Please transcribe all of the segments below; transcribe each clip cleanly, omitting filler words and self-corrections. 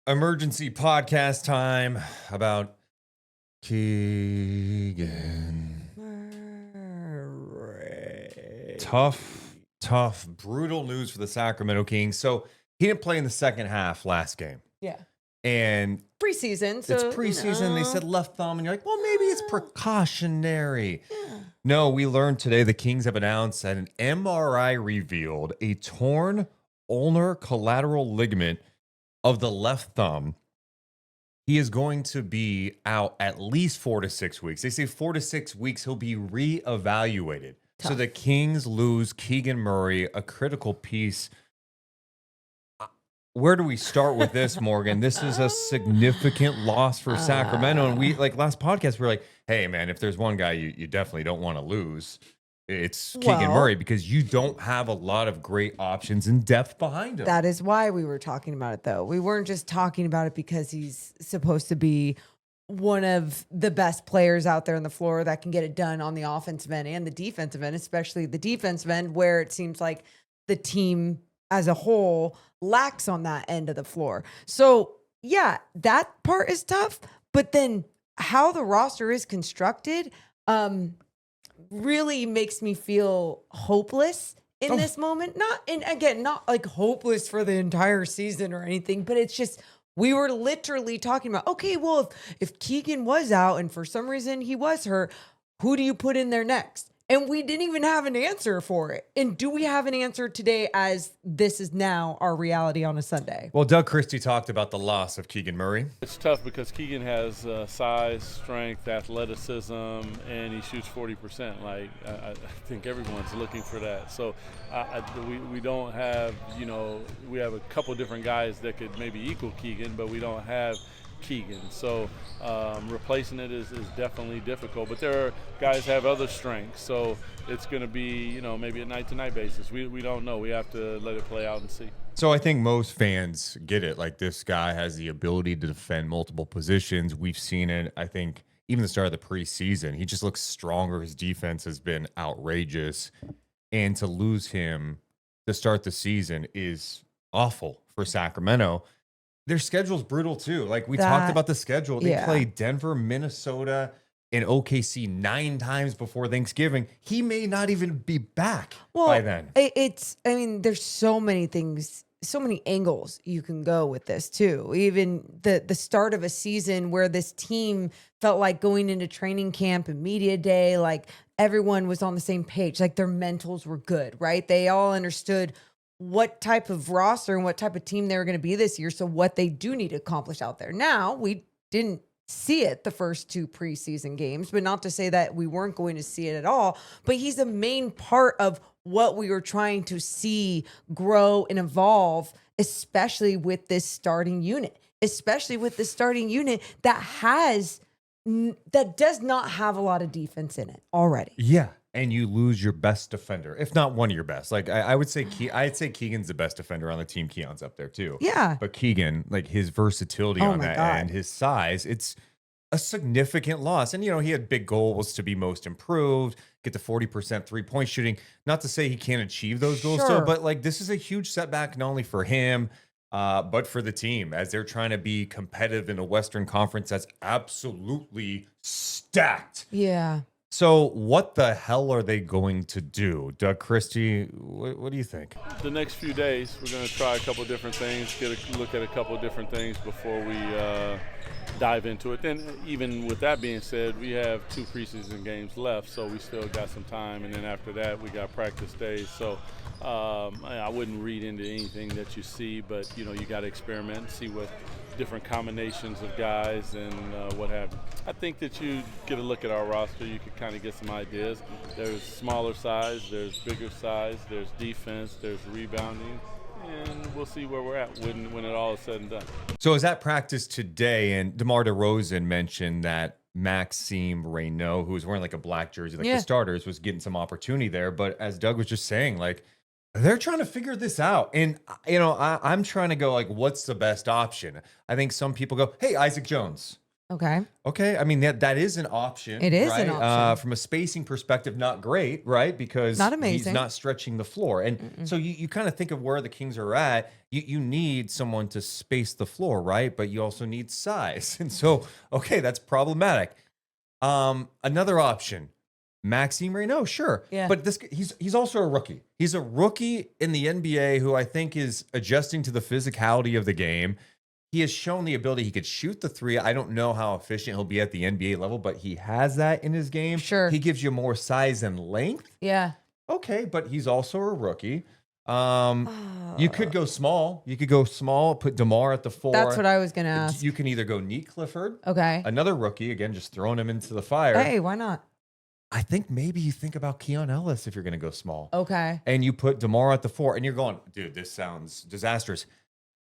Emergency podcast time about Keegan. Murray. Tough, brutal news for the Sacramento Kings. So he didn't play in the second half last game. Yeah. And Preseason. So, it's preseason. They said left thumb, and you're like, well, maybe it's precautionary. Yeah. No, we learned today the Kings have announced that an MRI revealed a torn ulnar collateral ligament of the left thumb. He is going to be out at least 4 to 6 weeks. They say 4 to 6 weeks he'll be reevaluated. Tough. So the Kings lose Keegan Murray, a critical piece. Where do we start with this, Morgan? This is a significant loss for Sacramento. And we, like last podcast, we were like, hey, man, if there's one guy you definitely don't want to lose, it's Keegan Murray, because you don't have a lot of great options and depth behind him. That is why we were talking about it, though. We weren't just talking about it because he's supposed to be one of the best players out there on the floor that can get it done on the offensive end and the defensive end, especially the defensive end, where it seems like the team as a whole lacks on that end of the floor. So, yeah, that part is tough. But then how the roster is constructed, really makes me feel hopeless in this moment. Not like hopeless for the entire season or anything, but it's just, we were literally talking about, okay, well, if Keegan was out and for some reason he was hurt, who do you put in there next? And we didn't even have an answer for it. And do we have an answer today, as this is now our reality on a Sunday? Well, Doug Christie talked about the loss of Keegan Murray. It's tough because Keegan has size, strength, athleticism, and he shoots 40%. Like, I think everyone's looking for that. So we don't have, we have a couple different guys that could maybe equal Keegan, but we don't have Keegan. So replacing it is definitely difficult, but there are guys have other strengths, so it's going to be maybe a night-to-night basis. We don't know. We have to let it play out and see. So I think most fans get it. Like, this guy has the ability to defend multiple positions. We've seen it, I think, even the start of the preseason. He just looks stronger. His defense has been outrageous, and to lose him to start the season is awful for Sacramento. Their schedule's brutal, too. Like, we talked about the schedule. They play Denver, Minnesota, and OKC 9 times before Thanksgiving. He may not even be back by then. There's so many things, so many angles you can go with this, too. Even the start of a season where this team felt like going into training camp and media day, like everyone was on the same page. Like, their mentals were good, right? They all understood what type of roster and what type of team they were going to be this year. So what they do need to accomplish out there. Now, we didn't see it the first 2 preseason games, but not to say that we weren't going to see it at all. But he's a main part of what we were trying to see grow and evolve, especially with this starting unit, that does not have a lot of defense in it already. Yeah. And you lose your best defender, if not one of your best. Like, I would say, I'd say Keegan's the best defender on the team. Keon's up there too. Yeah. But Keegan, like, his versatility on that end, his size, it's a significant loss. And, he had big goals to be most improved, get to 40% 3-point shooting. Not to say he can't achieve those goals still, but like, this is a huge setback, not only for him, but for the team, as they're trying to be competitive in a Western Conference that's absolutely stacked. Yeah. So what the hell are they going to do? Doug Christie, what do you think? The next few days, we're going to try a couple different things, look at a couple different things before we dive into it. Then, even with that being said, we have 2 preseason games left, so we still got some time. And then after that, we got practice days. So I wouldn't read into anything that you see, but, you got to experiment and see what different combinations of guys and what have you. I think that you get a look at our roster, you can kind of get some ideas. There's smaller size, there's bigger size, there's defense, there's rebounding, and we'll see where we're at when it all is said and done. So is that practice today? And DeMar DeRozan mentioned that Maxime Reynaud, who was wearing like a black jersey, like the starters, was getting some opportunity there. But as Doug was just saying, like, they're trying to figure this out. And, I'm trying to go, like, what's the best option? I think some people go, hey, Isaac Jones. Okay. Okay, I mean that is an option. It is right? an option. From a spacing perspective, not great, right? Because Not he's amazing. not stretching the floor, and so you kind of think of where the Kings are at. You need someone to space the floor, right? But you also need size, and so okay, that's problematic. Another option, Maxime Reynaud, sure, Yeah. but he's also a rookie. He's a rookie in the NBA who I think is adjusting to the physicality of the game. He has shown the ability. He could shoot the three. I don't know how efficient he'll be at the NBA level, but he has that in his game. Sure. He gives you more size and length. Yeah. Okay, but he's also a rookie. You could go small. You could go small, put DeMar at the 4. That's what I was going to ask. You can either go Neat Clifford, Okay. another rookie, again, just throwing him into the fire. Hey, why not? I think maybe you think about Keon Ellis if you're going to go small. Okay. And you put DeMar at the 4, and you're going, dude, this sounds disastrous.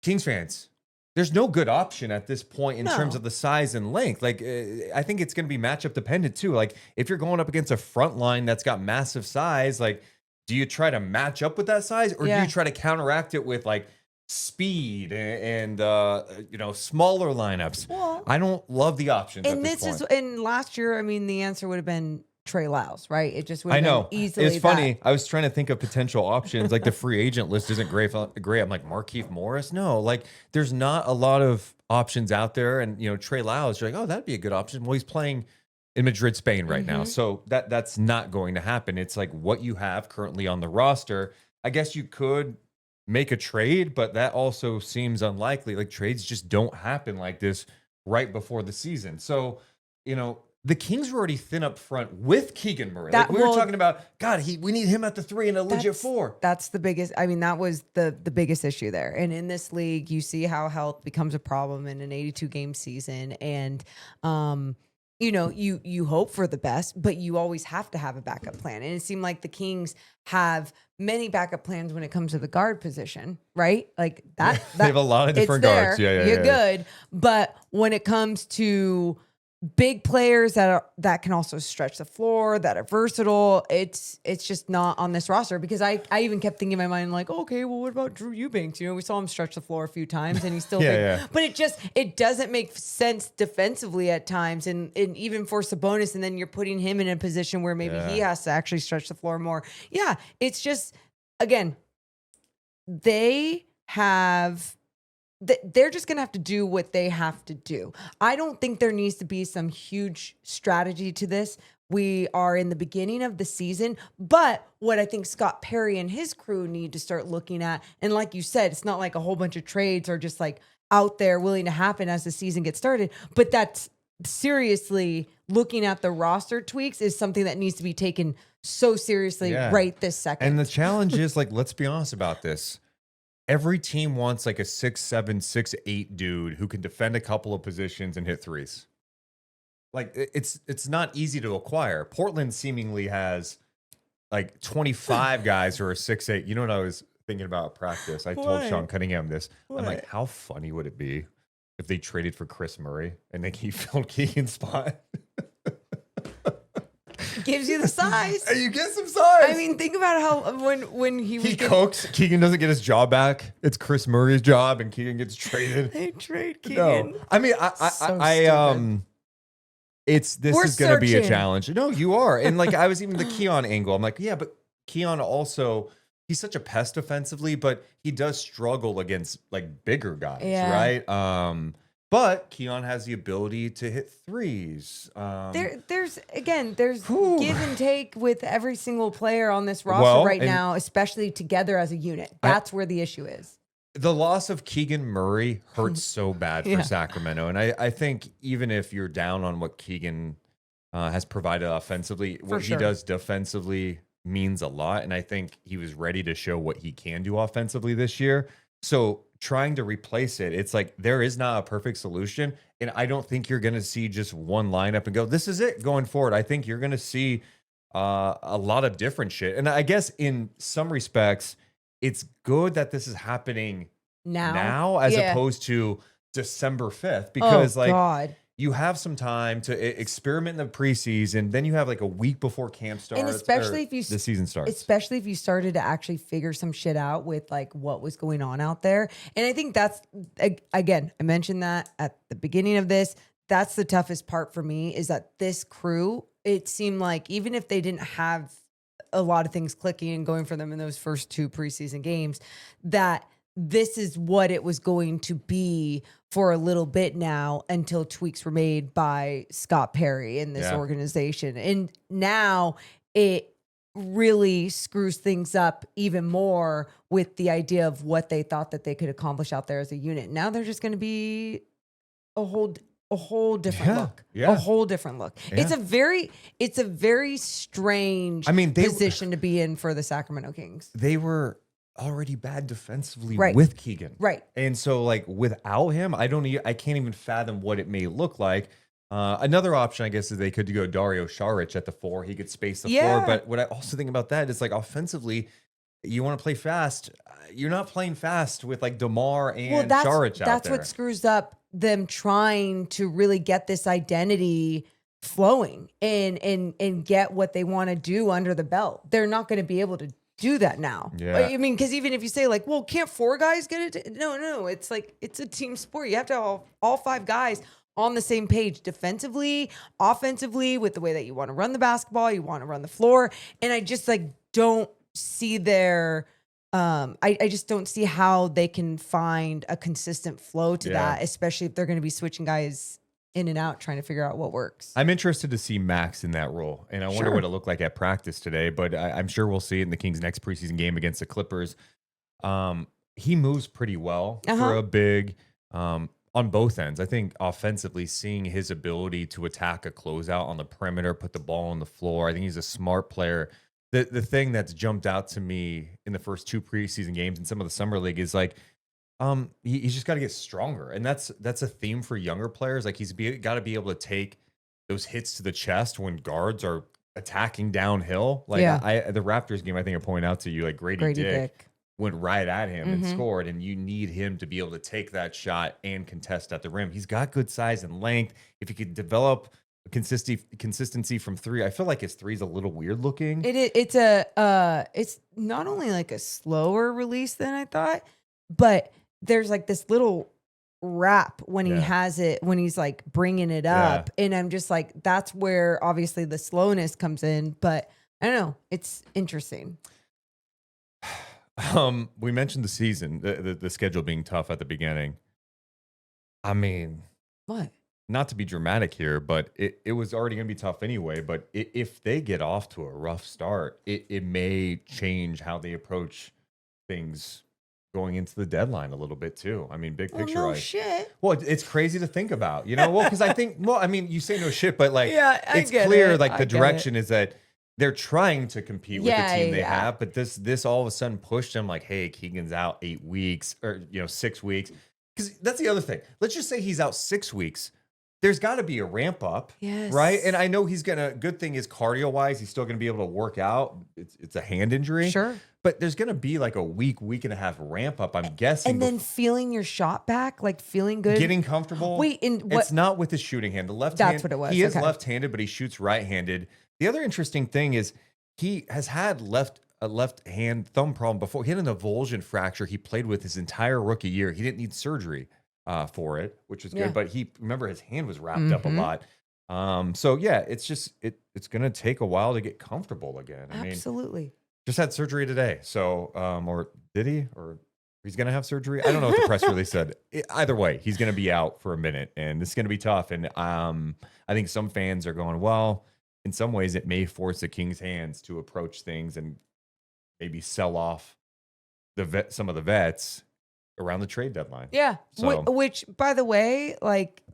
Kings fans, there's no good option at this point in terms of the size and length. Like, I think it's going to be matchup dependent too. Like, if you're going up against a front line that's got massive size, like, do you try to match up with that size, or do you try to counteract it with like speed and smaller lineups? Well, I don't love the options. and at this point. and last year, I mean, the answer would have been Trey Lyles, right? It just would I have know. been easily. It's funny. I was trying to think of potential options. Like the free agent list isn't great. I'm like Markieff Morris. No, like there's not a lot of options out there. And Trey Lyles, you're like, oh, that'd be a good option. Well, he's playing in Madrid, Spain right now, so that's not going to happen. It's like what you have currently on the roster. I guess you could make a trade, but that also seems unlikely. Like trades just don't happen like this right before the season. So the Kings were already thin up front with Keegan Murray. Like we were talking about, God, we need him at the 3 and a legit 4. That's the biggest. I mean, that was the biggest issue there. And in this league, you see how health becomes a problem in an 82 game season. And you hope for the best, but you always have to have a backup plan. And it seemed like the Kings have many backup plans when it comes to the guard position, right? Like that They have a lot of different it's guards. there, Yeah, you're good. But when it comes to big players that can also stretch the floor, that are versatile, it's just not on this roster. Because I even kept thinking in my mind, like, okay, well, what about Drew Eubanks? We saw him stretch the floor a few times and he's still but it doesn't make sense defensively at times, and even for Sabonis, and then you're putting him in a position where maybe he has to actually stretch the floor more. Yeah, it's just, again, they're just going to have to do what they have to do. I don't think there needs to be some huge strategy to this. We are in the beginning of the season, but what I think Scott Perry and his crew need to start looking at, and like you said, it's not like a whole bunch of trades are just like out there willing to happen as the season gets started, but that's seriously looking at the roster tweaks is something that needs to be taken so seriously right this second. And the challenge is, like, let's be honest about this. Every team wants like a 6'7", 6'8" dude who can defend a couple of positions and hit threes. Like it's not easy to acquire. Portland seemingly has like 25 guys who are 6'8". You know what I was thinking about at practice? I told Sean Cunningham this. I'm like, how funny would it be if they traded for Chris Murray and then he filled Keegan's spot? Gives you the size. You get some size. I mean, think about how when he cooks, Keegan doesn't get his job back. It's Chris Murray's job, and Keegan gets traded. They trade Keegan. No, I mean, this is going to be a challenge. No, you are, and like I was even the Keon angle. I'm like, yeah, but Keon also, he's such a pest offensively, but he does struggle against like bigger guys, right? But Keon has the ability to hit threes. There's give and take with every single player on this roster now, especially together as a unit. That's where the issue is. The loss of Keegan Murray hurts so bad for Sacramento. And I think even if you're down on what Keegan has provided offensively, what he does defensively means a lot. And I think he was ready to show what he can do offensively this year. So trying to replace it, it's like there is not a perfect solution. And I don't think you're going to see just one lineup and go, this is it going forward. I think you're going to see a lot of different shit. And I guess in some respects, it's good that this is happening now as opposed to December 5th, because you have some time to experiment in the preseason. Then you have like a week before camp starts, and especially if the season starts. Especially if you started to actually figure some shit out with like what was going on out there. And I think that's, again, I mentioned that at the beginning of this. that's the toughest part for me, is that this crew, it seemed like even if they didn't have a lot of things clicking and going for them in those first 2 preseason games, that this is what it was going to be for a little bit now, until tweaks were made by Scott Perry in this organization. And now it really screws things up even more with the idea of what they thought that they could accomplish out there as a unit. Now they're just going to be a whole different look. A whole different look. Yeah. It's a very strange position to be in for the Sacramento Kings. They were already bad defensively with Keegan. Right. And so like without him, I can't even fathom what it may look like. Another option, I guess, is they could go Dario Saric at the 4. He could space the floor. But what I also think about that is, like, offensively, you want to play fast. You're not playing fast with like DeMar and Saric out there. That's what screws up them trying to really get this identity flowing and get what they want to do under the belt. They're not going to be able to do that now. Yeah. I mean, because even if you say like, well, can't 4 guys get it? No. It's like, it's a team sport. You have to have all 5 guys on the same page, defensively, offensively, with the way that you want to run the basketball, you want to run the floor. And I just like don't see their I just don't see how they can find a consistent flow to that, especially if they're going to be switching guys in and out, trying to figure out what works. I'm interested to see Max in that role, and I wonder what it looked like at practice today, but I'm sure we'll see it in the Kings' next preseason game against the Clippers. He moves pretty well for a big, on both ends. I think offensively, seeing his ability to attack a closeout on the perimeter, put the ball on the floor, I think he's a smart player. The thing that's jumped out to me in the first 2 preseason games and some of the summer league is like, he's just got to get stronger, and that's a theme for younger players. Like he's got to be able to take those hits to the chest when guards are attacking downhill. Like the Raptors game, I think I pointed out to you, like Grady Dick went right at him and scored, and you need him to be able to take that shot and contest at the rim. He's got good size and length. If he could develop consistency from 3, I feel like his 3 is a little weird looking. It's not only like a slower release than I thought, but there's like this little wrap when he has it, when he's like bringing it up. And I'm just like, that's where obviously the slowness comes in, but I don't know. It's interesting. We mentioned the season, the schedule being tough at the beginning. I mean, what? Not to be dramatic here, but it was already going to be tough anyway. But if they get off to a rough start, it may change how they approach things going into the deadline a little bit too. I mean, big picture. No shit. Well, it's crazy to think about, you know. Well, because I think, I mean, you say no shit, but like, it's get clear, it. like the direction is that they're trying to compete with the team they have, but this all of a sudden pushed them like, hey, Keegan's out 8 weeks or 6 weeks. Because that's the other thing. Let's just say he's out 6 weeks. There's got to be a ramp up, right? And I know good thing is cardio-wise, he's still going to be able to work out. It's a hand injury. Sure. But there's going to be like a week and a half ramp up, I'm guessing. And then feeling your shot back, like feeling good. Getting comfortable. Wait, it's not with his shooting hand. The left That's what it was. He is left-handed, but he shoots right-handed. The other interesting thing is he has had a left hand thumb problem before. He had an avulsion fracture he played with his entire rookie year. He didn't need surgery for it, which was good. But remember his hand was wrapped up a lot. So yeah, it's just it's gonna take a while to get comfortable again. I mean, just had surgery today. So or did he? Or he's gonna have surgery? I don't know what the press release said. Either way, he's gonna be out for a minute, and this is gonna be tough. And I think some fans are going, well, in some ways, it may force the Kings' hands to approach things and maybe sell off some of the vets around the trade deadline. Yeah. So, Which, by the way, like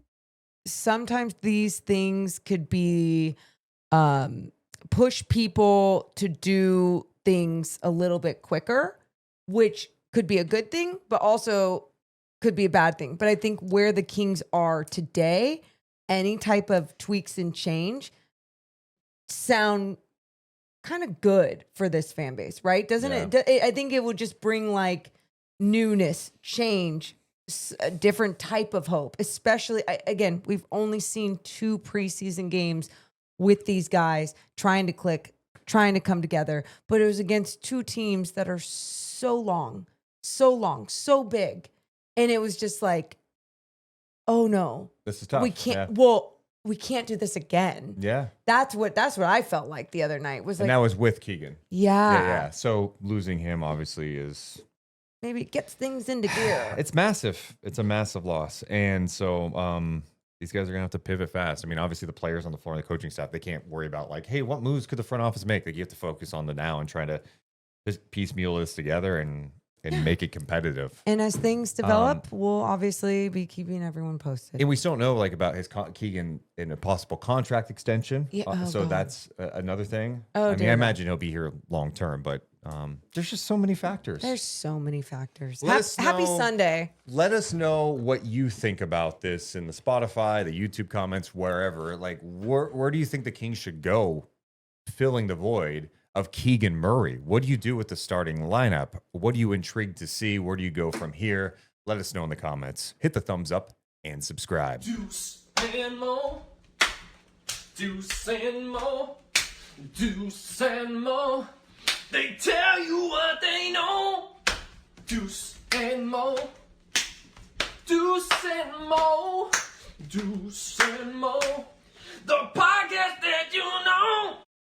sometimes these things could be push people to do things a little bit quicker, which could be a good thing, but also could be a bad thing. But I think where the Kings are today, any type of tweaks and change sound kind of good for this fan base, right? Doesn't it? I think it would just bring like newness, change, a different type of hope. Especially, again, we've only seen 2 preseason games with these guys trying to click, trying to come together, but it was against 2 teams that are so long, so big. And it was just like, oh no, This is tough. we can't. Yeah. Well, we can't do this again. Yeah. That's what I felt like the other night was And like, that was with Keegan. yeah, Yeah. So losing him obviously is maybe it gets things into gear. it's massive. It's a massive loss. And so these guys are gonna have to pivot fast. I mean, obviously the players on the floor and the coaching staff, they can't worry about like, hey, what moves could the front office make? Like you have to focus on the now and try to just piecemeal this together and make it competitive. And as things develop, we'll obviously be keeping everyone posted. And we still don't know like about his Keegan and a possible contract extension. Yeah, oh, so God. that's another thing. Oh, I mean, dear I God. imagine he'll be here long term, but there's just so many factors. There's so many factors. Let us Happy know- Sunday. Let us know what you think about this in the Spotify, the YouTube comments, wherever. Like, where do you think the Kings should go filling the void of Keegan Murray? What do you do with the starting lineup? What are you intrigued to see? Where do you go from here? Let us know in the comments. Hit the thumbs up and subscribe. Deuce and Mo, Deuce and Mo, Deuce and Mo. They tell you what they know. Deuce and Mo, Deuce and Mo, Deuce and Mo.